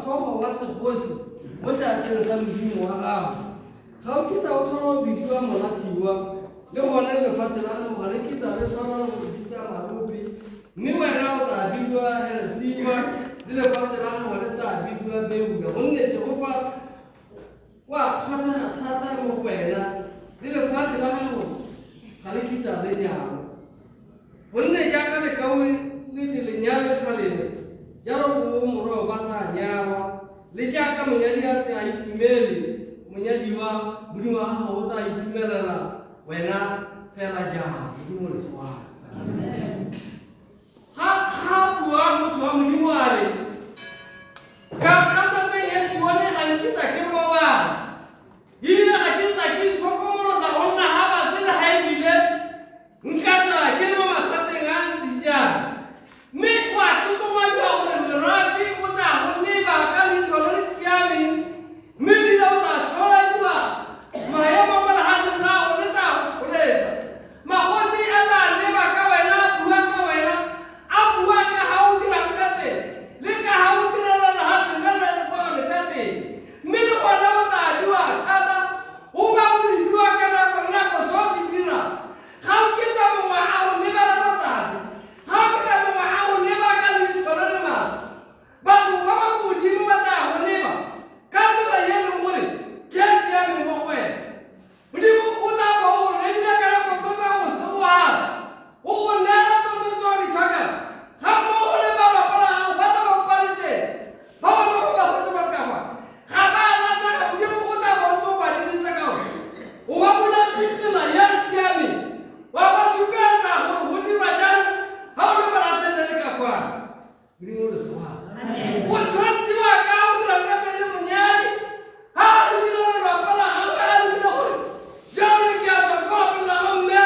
ko wa se bosi mo sa teng sa modimo wa gago ga o kita o thola o bidiwa monatiwa le gone lefatshe la gago ga le kita le tshwana go bitsa maropi mme wena o tla bidiwa helesiwa le lefatshe la gago le tla bidiwa bebuka gonne jehova wa kgathaga thata mo go wena le lefatshe la gago ga le kita le nyalo gonne jaaka lekau le di lenyale kgaleme jalo bo morogo ba tla nyalwa le jaaka monyadi a te a itumele monyadi wa modimo wa gago o tla itumelela wena fela jalo modimo le sewatsa ga bua motho wa modimo a re ka tateng e sione ga nkita ke robala ebile ga ke tla ke itlhokomolosa go nna ga batse le ga ebile nka tla ke mo mathateng a ntse jang mme wa totomadiwa gore morafi o tla go leba ka leitlho le le siameng mme ebile o tla tsholediwa maemo mo lehatsheng la go le tla go tsholetsa magosi a tla leba ka wena a bua ka wena a bua ka ga o dirang ka teng le ka ga o direla lehatsheng le le kgone ka teng mme le gona o tla diwa thata o ba o lebiwa ka nako se o se dira ga o kita mongwe a go lebela kwa tlase ga o kita mongwe a go leba ka leitlho le le maswe batho ba ba godimo ba tla go leba ka tsela ye leng gore ke a siameng mo go wena modimo o tla bo o lebile ka nako tso tsa go seoala o go neela tsotso tse o di tlhokang ga mmogo le ba lapa la gago ba tla ba paletseng ba bona mo ba setse ba ka kwa ga ba latega modimo o tla bo ntse o ba diditse ka one o ba boletse tsela ya siameng wa ba supeletsa gore go dirwa jang ga o le balatele le ka kwana modimo le sewala o tshwantshiwa ka o dira ka teng le monyadi ga a lebile le lapa la gagwe a lebile gore jaone ke a tswa kwa lapeng la ga mme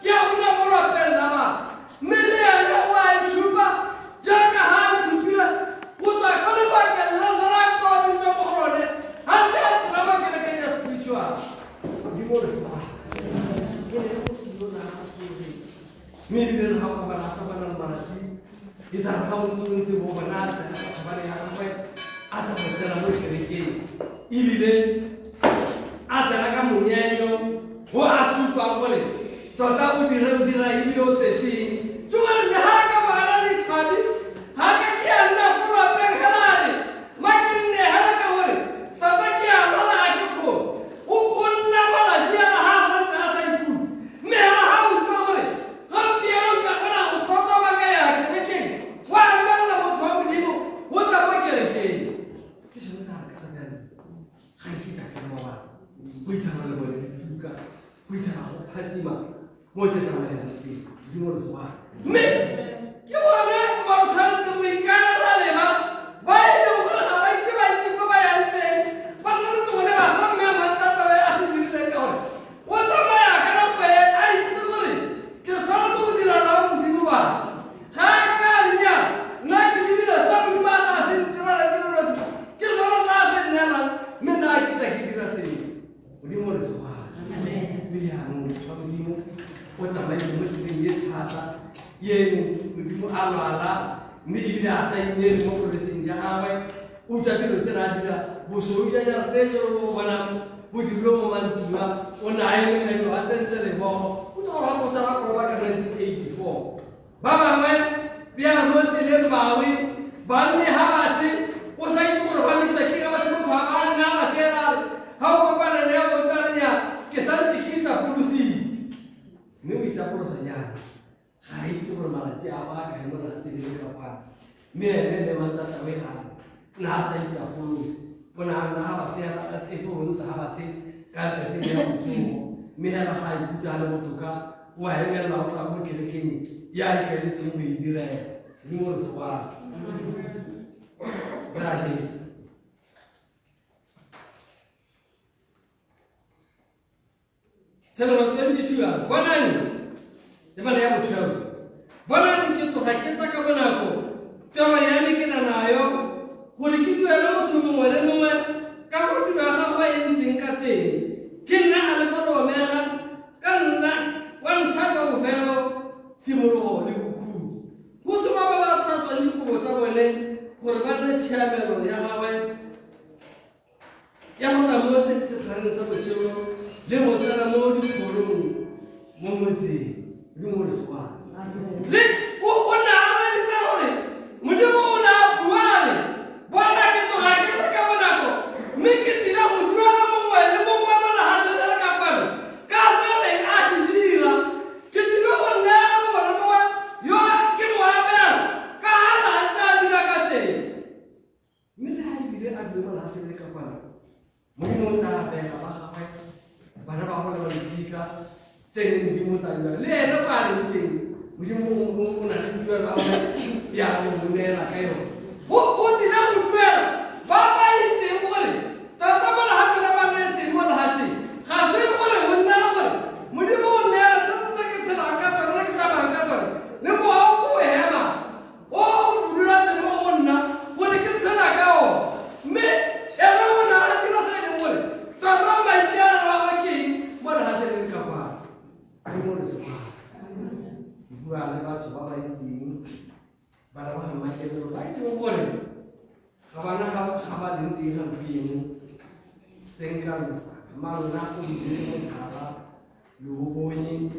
ke a gona mo lapeng la batho mme le ene o a itshupa jaaka ga a ithupile go tswa ka lebakeng la sala a kolobeditse mo go lone ga ntse a tsena makerekeng ya spiritual modimo le sewala ke ne go tsilo na ga seoge mme ebile le ga o ka bana sa bana le malatsi e tla re ga o ntse o ntse bo bona a tsena ka kgabane ya gagwe a tla go tsena mo kerekeng ebile a tsena ka monyenyo go a supang gore tota o dira ebile o tetseng ke gore le ga ka bana dithabi ga ka ke a nna ko lapeng helare ma ke nne hela ka gore tota ke a lala a ke kgone o nna malatsi a ga a santse a sa ikutlwe mme hela ga o utlwa gore gompieno nka kgona go totoba ka ya kerekeng wa mmelela motho wa modimo o tla mo kerekeng ke sone sa re ka tatane ga nkita ke roba go ithana le bone dibuka go ithana go phatsima mo ke tsamaelang teng modimo le sewala mme ke bone ba o tshwanetse go ikanela leba ba e leng gore ga ba ise ba itse ko ba yang teng ba tshwanetse go leba sa mme mantata ba a se dirileng ka gore go tsamaya ka nako e a itse gore ke tshwanetse go direla modimo wa ga a ka nya nna ke lebile sa modimo a tla se ntirela ke lenosi ke sone sa se nnelang mme nna a kita ke dira sengwe modimo le sewala mme jaanong tshwa modimo o tsamaile mo tseleng ye thata ye modimo a lwala mme ebile a sa inele mo bolwetseng ja gagwe o ja dilo tse na dira bosou ja jarapele o bonang bo dirile mo mantua o ne a eme ka dilo a tsentse lebogo o tsa gore ga kosala koroba ka 1984 ba bangwe bja re mo tseleng bawe banne ga batshe o sa itse gore ba misa ke ka batho motho a ka nna a matshegare ga o kopana le ya botsarenya ke santse ke itapolositse mme o itapolosa jang ga a itse gore malatsi a ba ka mo latseng le ka kwana mme ene le mantata o e gane nna a sa itapolose o nagana ga batshe e se go ntse ga batshe ka lepeng ya botsogo mme hela ga a ikutlwa a le botoka o a emelela o tla mo kerekeng ya ikeletseng go e direla modimo le sewala rahe selemo 22 bonang temana ya bo 12 bonang ke tloga ke tsa ka bonako taba ya me ke na nayo gore ke duela motho mongwe le mongwe ka go dira gagwe e ntseng ka teng ke nna a le go omega ka nna wa ntlha ka bofelo tshimologo le bokhutlo go se ba ba tshwatswang dikobo tsa bone gore ba nne tshiamelo ya gagwe Mumuti, Dumur Squad. Lick, what the hell is happening? Mudimona Buari, Bonaki to Hakita Kawanako, make it in a drama where the woman has a couple. Castle and Asidira, get it over now, you are Kimwabel, Kahana and Sadinakate. Midnight, we didn't have the one has a couple. Mumunda, Bella, Barabahola, Sika. Saya mungkin tanya, lihat apa ada ni? Mungkin nak jual apa? Ya, mungkin nak kayu. Tidak jual. Bapa ini boleh. Tata mana hasil apa ni? Mana hasil? Hasil boleh, mana boleh. Mungkin mau ni, tata tak kisah angkat, orang kita angkat. Nemu aku hema. Oh, bulan ni mau na. Boleh kisah nak kau. Me, ela mana hasil saya boleh. Tata macam orang lagi, mana hasil ni kau? Dumur Squad. Ibu ada baca bapa ini, barang macam itu baik tu boleh. Kawana kawan ini hampir sengkang besar. Malu nak ini cara luhuni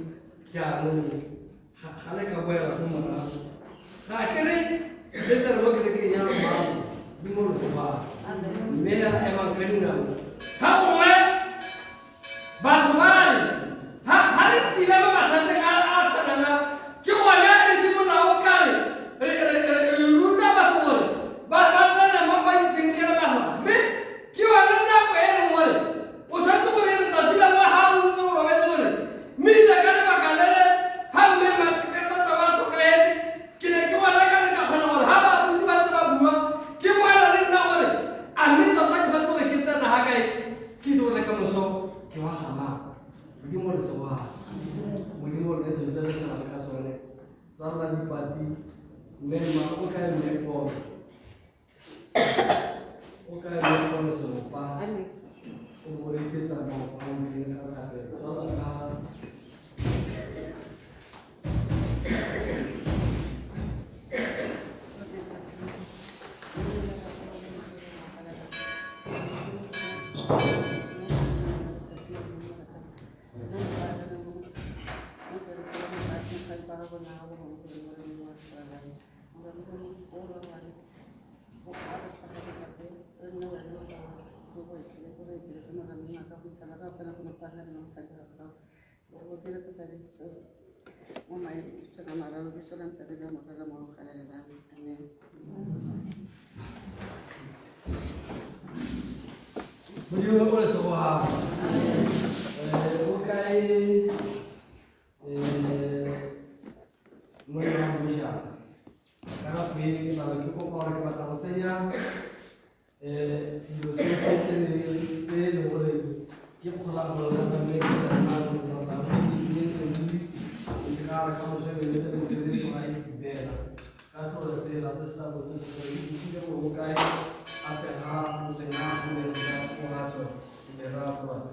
jangan. Hal kawan aku mana. Akhirnya betul waktu kita malu Dumur Squad. Mereka emang kena. Kamu batu hari tidak macam dengan asalnya. Cuma ada di sini mau kali. Ruda betul. Bahasa nama bayi singkir bahasa. Me, cuma ada apa yang mau? Usah tu boleh tadi lama hal tu ramai tu. Me dah kada makan hal memang kata tahu tu kaya. Kini cuma ada kada kahana mau. Haba pun cuma buah. Cuma ada ni nak mau. Amin tu tak satu kita nak hakai. Kita boleh kamu so. Cuma hama. Dumur Squad. Mudimor ne sosai sana kasone. Zalla di pati. Memang okai meko. Okai meko ne sopa. Umur itu tak mau ini kata. Zalla ka. Dumur Squad. Okai. Mula bisa. Karena pergi kalau kita orang kita tahu saja. Itu ini boleh. Kita kalau orang mereka orang tahu ini sekarang kamu saya belajar jadi pemain bela. Kasus saya rasa sudah berusaha kita bukai apa hal musim apa yang kita semua cakap. Ini rapat.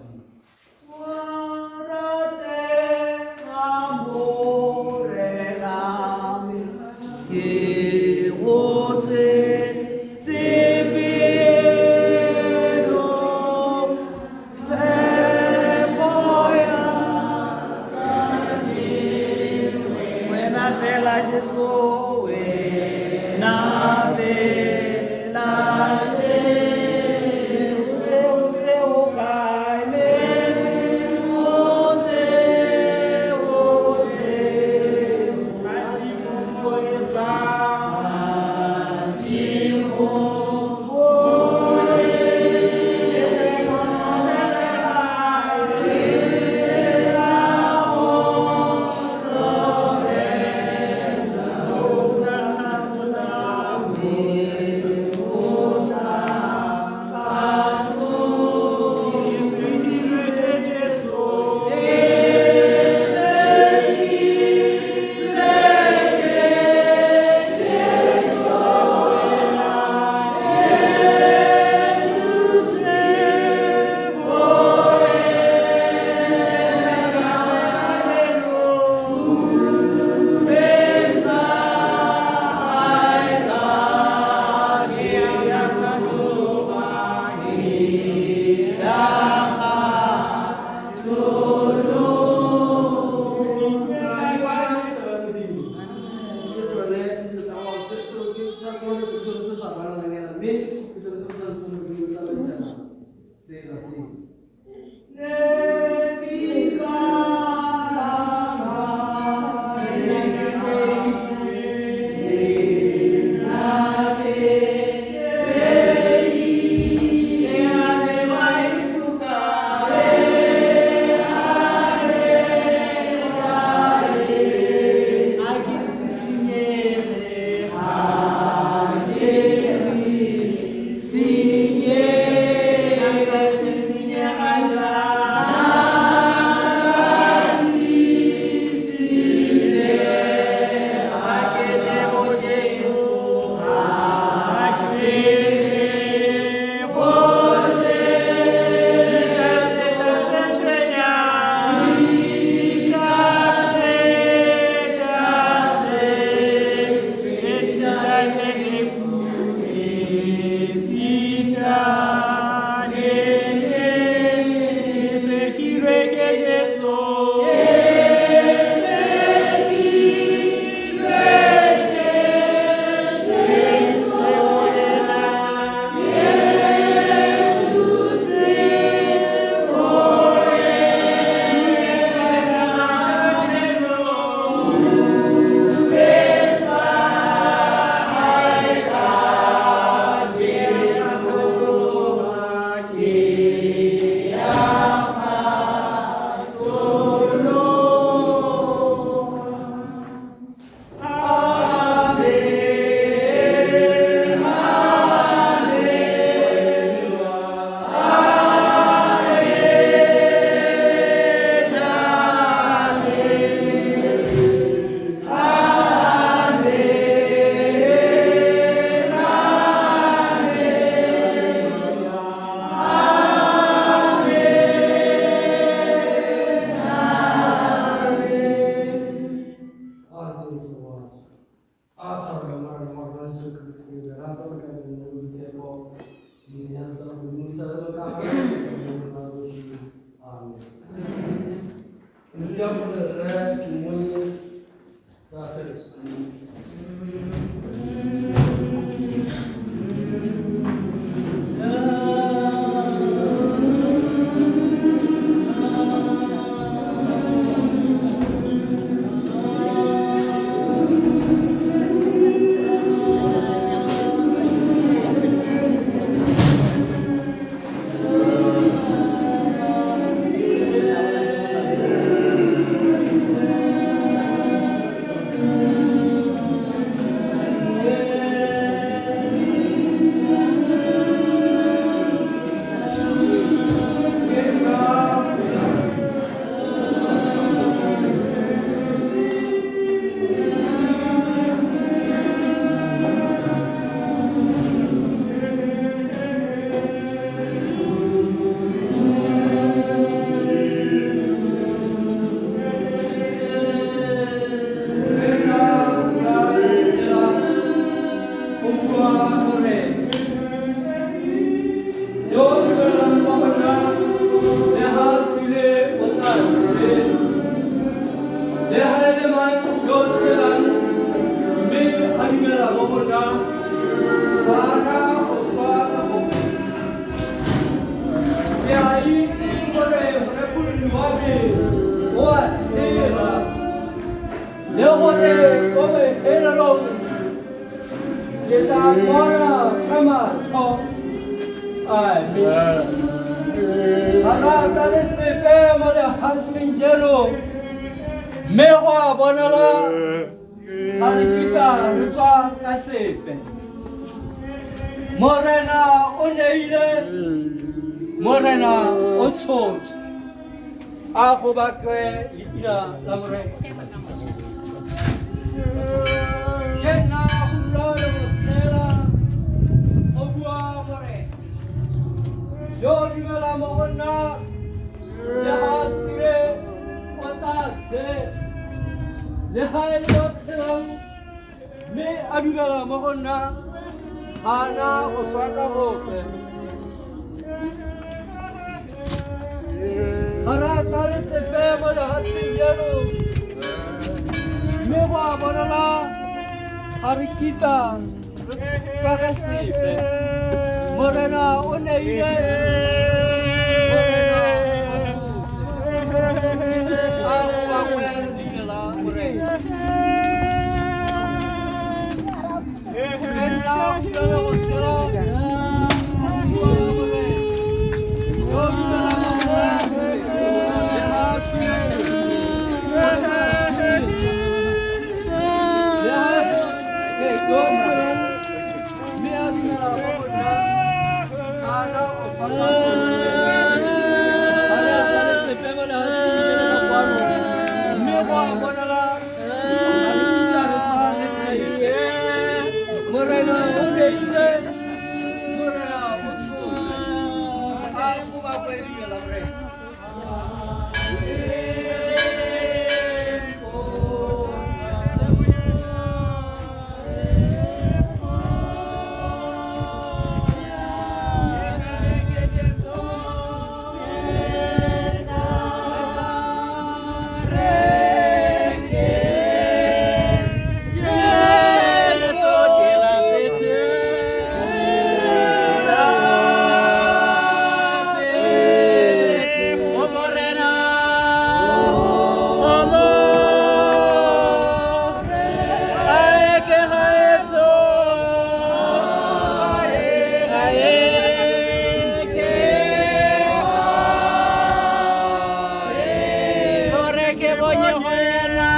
ke bonye hoyana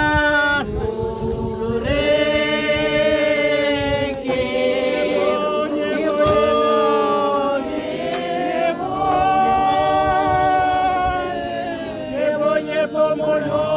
Por